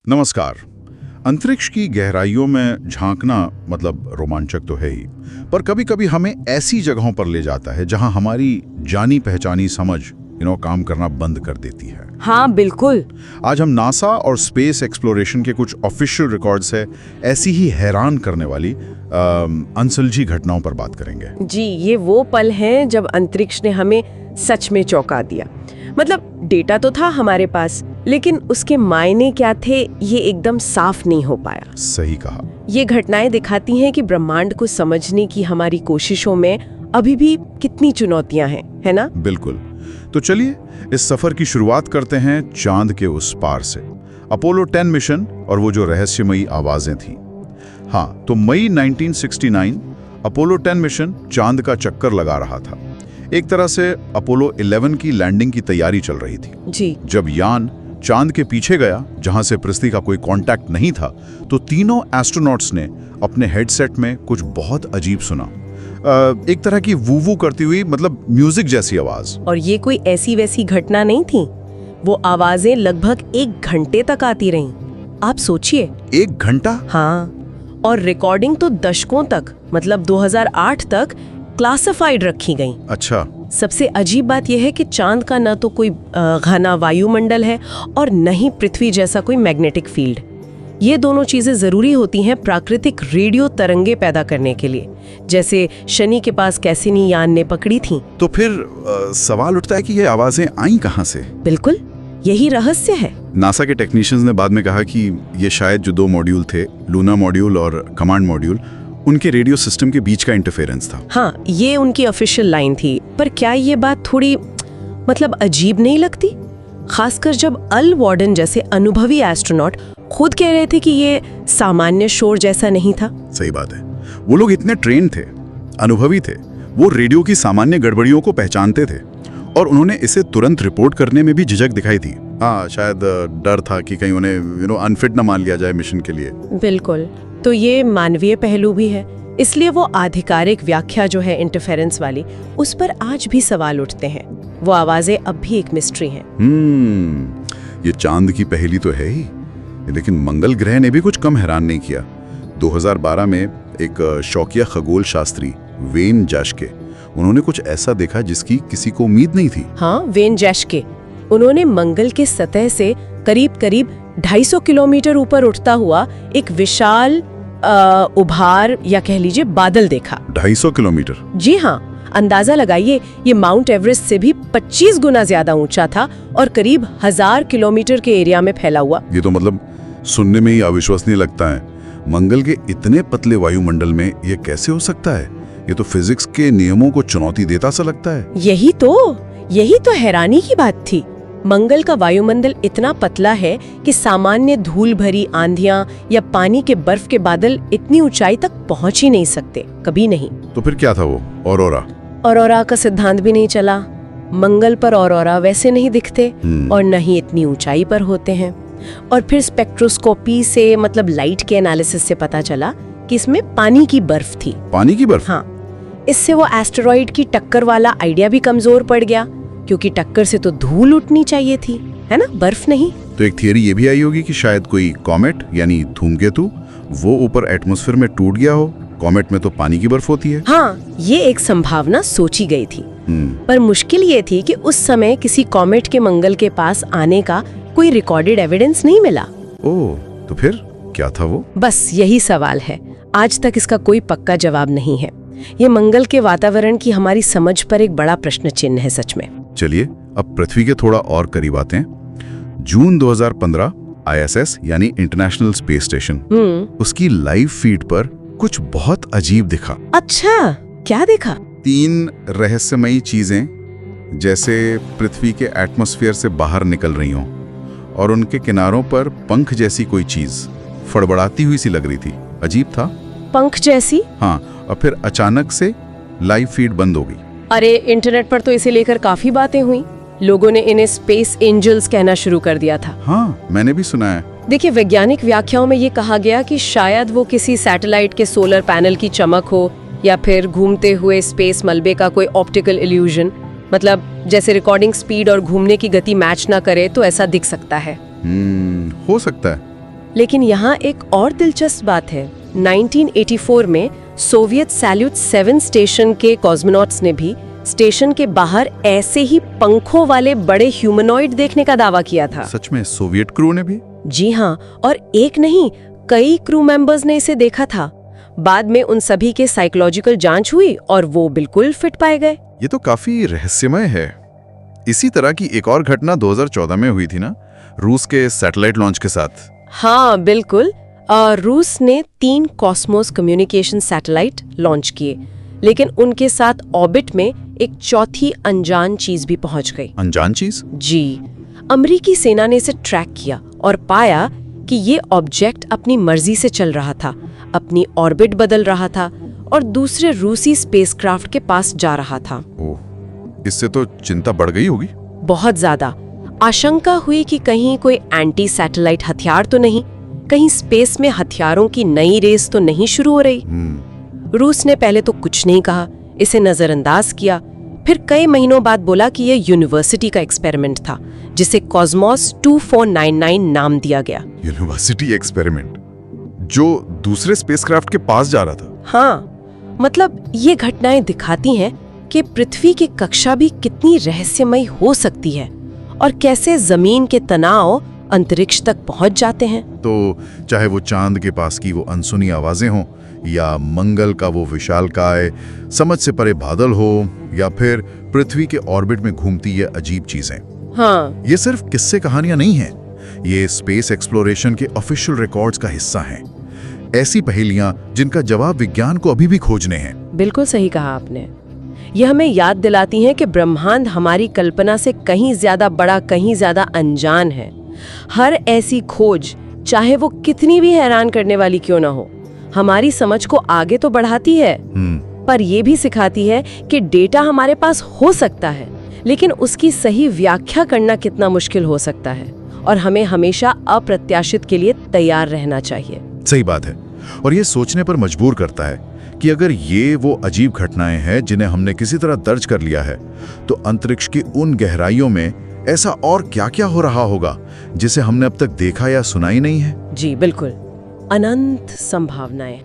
नमस्कार। अंतरिक्ष की गहराइयों में झांकना मतलब रोमांचक तो है ही, पर कभी-कभी हमें ऐसी जगहों पर ले जाता है जहां हमारी जानी पहचानी समझ काम करना बंद कर देती है। हाँ बिल्कुल। आज हम नासा और स्पेस एक्सप्लोरेशन के कुछ ऑफिशियल रिकॉर्ड्स है ऐसी ही हैरान करने वाली अनसुलझी घटनाओं पर बात करेंगे। जी, ये वो पल हैं जब अंतरिक्ष ने हमें सच में चौंका दिया। मतलब डेटा तो था हमारे पास, लेकिन उसके मायने क्या थे ये एकदम साफ नहीं हो पाया। सही कहा। ये घटनाएं दिखाती हैं कि ब्रह्मांड को समझने की हमारी कोशिशों में अभी भी कितनी चुनौतियां हैं, है ना? बिल्कुल। तो चलिए इस सफर की शुरुआत करते हैं चांद के उस पार से, अपोलो 10 मिशन और वो जो रहस्यमयी आवाजें थी। हाँ, तो मई 1969 अपोलो 10 मिशन चांद का चक्कर लगा रहा था। एक तरह से अपोलो 11 की लैंडिंग की तैयारी चल रही थी। जी। जब यान चांद के पीछे गया जहां से पृथ्वी का कोई कांटेक्ट नहीं था, तो तीनों एस्ट्रोनॉट्स ने अपने हेडसेट में कुछ बहुत अजीब सुना। एक तरह की वू करती हुई, मतलब म्यूजिक जैसी आवाज। और ये कोई ऐसी वैसी घटना नहीं थी। वो आवाजें लगभग 1 घंटे तक आती रहीं। आप सोचिए, 1 घंटा? हाँ, और रिकॉर्डिंग तो दशकों तक, मतलब 2008 तक क्लासिफाइड रखी गई। अच्छा। सबसे अजीब बात यह है कि चांद का न तो कोई घना वायुमंडल है और न ही पृथ्वी जैसा कोई मैग्नेटिक फील्ड। ये दोनों चीजें जरूरी होती हैं प्राकृतिक रेडियो तरंगे पैदा करने के लिए, जैसे शनि के पास कैसिनी यान ने पकड़ी थी। तो फिर सवाल उठता है कि ये आवाजें आई कहां से? बिल्कुल, यही रहस्य है। नासा के टेक्नीशियंस ने बाद में कहा कि ये शायद जो 2 मॉड्यूल थे, लूना मॉड्यूल और कमांड मॉड्यूल, उनके रेडियो सिस्टम के बीच का इंटरफेरेंस था। हाँ, ये उनकी ऑफिशियल लाइन थी। पर क्या ये बात थोड़ी मतलब अजीब नहीं लगती? खासकर जब अल वार्डन जैसे अनुभवी एस्ट्रोनॉट खुद कह रहे थे कि ये सामान्य शोर जैसा नहीं था। सही बात है। वो लोग इतने ट्रेन थे, अनुभवी थे, वो रेडियो की सामान्य गड़बड़ियों को पहचानते थे और उन्होंने इसे तुरंत रिपोर्ट करने में भी झिझक दिखाई थी। हाँ, शायद डर था कि कहीं उन्हें अनफिट न मान लिया जाए मिशन के लिए। बिल्कुल। तो ये मानवीय पहलू भी है, इसलिए वो आधिकारिक व्याख्या जो है इंटरफेरेंस वाली, उस पर आज भी सवाल उठते हैं। वो आवाजें अब भी एक मिस्ट्री हैं। ये चांद की पहेली तो है ही, लेकिन मंगल ग्रह ने भी कुछ कम हैरान नहीं किया। 2012 में एक शौकिया खगोल शास्त्री वेन जैशके, उन्होंने कुछ ऐसा देखा जिसकी किसी को उम्मीद नहीं थी। हाँ, वेन जैशके, उन्होंने मंगल के सतह से करीब 250 किलोमीटर ऊपर उठता हुआ एक विशाल उभार या कह लीजिए बादल देखा। 250 किलोमीटर? जी हाँ, अंदाजा लगाइए, ये माउंट एवरेस्ट से भी 25 गुना ज्यादा ऊंचा था और करीब 1000 किलोमीटर के एरिया में फैला हुआ। ये तो मतलब सुनने में ही अविश्वसनीय लगता है। मंगल के इतने पतले वायुमंडल में ये कैसे हो सकता है? ये तो फिजिक्स के नियमों को चुनौती देता सा लगता है। यही तो हैरानी की बात थी। मंगल का वायुमंडल इतना पतला है कि सामान्य धूल भरी आंधियां या पानी के बर्फ के बादल इतनी ऊंचाई तक पहुंच ही नहीं सकते, कभी नहीं। तो फिर क्या था वो? ऑरोरा का सिद्धांत भी नहीं चला। मंगल पर ऑरोरा वैसे नहीं दिखते और न ही इतनी ऊंचाई पर होते हैं। और फिर स्पेक्ट्रोस्कोपी से, मतलब लाइट के एनालिसिस से पता चला कि इसमें पानी की बर्फ थी। पानी की बर्फ? हाँ, इससे वो एस्टेरॉइड की टक्कर वाला आइडिया भी कमजोर पड़ गया, क्योंकि टक्कर से तो धूल उठनी चाहिए थी, है ना, बर्फ नहीं। तो एक थियरी ये भी आई होगी कि शायद कोई कॉमेट यानी धूमकेतु वो ऊपर एटमॉस्फेयर में टूट गया हो। कॉमेट में तो पानी की बर्फ होती है। हाँ, ये एक संभावना सोची गई थी। पर मुश्किल ये थी कि उस समय किसी कॉमेट के मंगल के पास आने का कोई रिकॉर्डेड एविडेंस नहीं मिला। ओह, तो फिर क्या था वो? बस यही सवाल है। आज तक इसका कोई पक्का जवाब नहीं है। ये मंगल के वातावरण की हमारी समझ पर एक बड़ा प्रश्न चिन्ह है सच में। चलिए अब पृथ्वी के थोड़ा और करीब आते हैं। जून 2015 ISS यानी इंटरनेशनल स्पेस स्टेशन, उसकी लाइव फीड पर कुछ बहुत अजीब दिखा। अच्छा, क्या देखा? 3 रहस्यमयी चीजें जैसे पृथ्वी के एटमॉस्फेयर से बाहर निकल रही हों और उनके किनारों पर पंख जैसी कोई चीज फड़बड़ाती हुई सी लग रही थी। अजीब था। पंख जैसी? हाँ, और फिर अचानक से लाइव फीड बंद हो गई। अरे, इंटरनेट पर तो इसे लेकर काफी बातें हुई। लोगों ने इन्हें स्पेस एंजल्स कहना शुरू कर दिया था। हाँ, मैंने भी सुना है। देखिए, वैज्ञानिक व्याख्याओं में ये कहा गया कि शायद वो किसी सैटेलाइट के सोलर पैनल की चमक हो, या फिर घूमते हुए स्पेस मलबे का कोई ऑप्टिकल इल्यूजन। मतलब जैसे रिकॉर्डिंग स्पीड और घूमने की गति मैच ना करे तो ऐसा दिख सकता है। हो सकता है। लेकिन यहाँ एक और दिलचस्प बात है। 1984 में सोवियत सैल्यूट 7 स्टेशन के कॉस्मोनॉट्स ने भी स्टेशन के बाहर ऐसे ही पंखों वाले बड़े ह्यूमनॉइड देखने का दावा किया था। सच में सोवियत क्रू ने भी? जी हाँ, और एक नहीं, कई क्रू मेंबर्स ने इसे देखा था। बाद में उन सभी के साइकोलॉजिकल जांच हुई और वो बिल्कुल फिट पाए गए। ये तो काफी रहस्यमय है। इसी तरह की एक और घटना 2014 में हुई थी ना, रूस के सैटेलाइट लॉन्च के साथ। हाँ बिल्कुल, रूस ने 3 कॉस्मोस कम्युनिकेशन सैटेलाइट लॉन्च किए, लेकिन उनके साथ ऑर्बिट में एक चौथी अनजान चीज भी पहुंच गई। अनजान चीज? जी, अमेरिकी सेना ने इसे ट्रैक किया और पाया कि ये ऑब्जेक्ट अपनी मर्जी से चल रहा था, अपनी ऑर्बिट बदल रहा था और दूसरे रूसी स्पेसक्राफ्ट के पास जा रहा था। ओह, इससे तो चिंता बढ़ गई होगी। बहुत ज्यादा आशंका हुई कि कहीं कोई एंटी सैटेलाइट हथियार तो नहीं, कहीं स्पेस में हथियारों की नई रेस तो नहीं शुरू हो रही। रूस ने पहले तो कुछ नहीं कहा, इसे नजरअंदाज किया, फिर कई महीनों बाद बोला कि यह यूनिवर्सिटी का एक्सपेरिमेंट था, जिसे कॉस्मोस 2499 नाम दिया गया। यूनिवर्सिटी एक्सपेरिमेंट जो दूसरे स्पेसक्राफ्ट के पास जा रहा था? हाँ, मतलब ये घटनाएं दिखाती हैं कि पृथ्वी की कक्षा भी कितनी रहस्यमयी हो सकती है और कैसे जमीन के तनाव अंतरिक्ष तक पहुंच जाते हैं। तो चाहे वो चांद के पास की वो अनसुनी आवाजें हों, या मंगल का वो विशालकाय समझ से परे बादल हो, या फिर पृथ्वी के ऑर्बिट में घूमती ये अजीब चीजें। हाँ, ये सिर्फ किस्से कहानियां नहीं हैं, ये स्पेस एक्सप्लोरेशन के ऑफिशियल रिकॉर्ड्स का हिस्सा हैं। ऐसी पहेलियां जिनका जवाब विज्ञान को अभी भी खोजने हैं। बिल्कुल सही कहा आपने। यह हमें याद दिलाती है कि ब्रह्मांड हमारी कल्पना से कहीं ज्यादा बड़ा, कहीं ज्यादा अनजान है। हर ऐसी खोज, चाहे वो कितनी भी हैरान करने वाली क्यों ना हो, हमारी समझ को आगे तो बढ़ाती है, पर यह भी सिखाती है कि डेटा हमारे पास हो सकता है, लेकिन उसकी सही व्याख्या करना कितना मुश्किल हो सकता है, और हमें हमेशा अप्रत्याशित के लिए तैयार रहना चाहिए। सही बात है, और ये सोचने पर मजबूर करता है कि अगर ये वो अजीब घटनाएं हैं जिन्हें हमने किसी तरह दर्ज कर लिया है, तो अंतरिक्ष की उन गहराइयों में ऐसा और क्या-क्या हो रहा होगा जिसे हमने अब तक देखा या सुना ही नहीं है। जी बिल्कुल, अनंत संभावनाएं।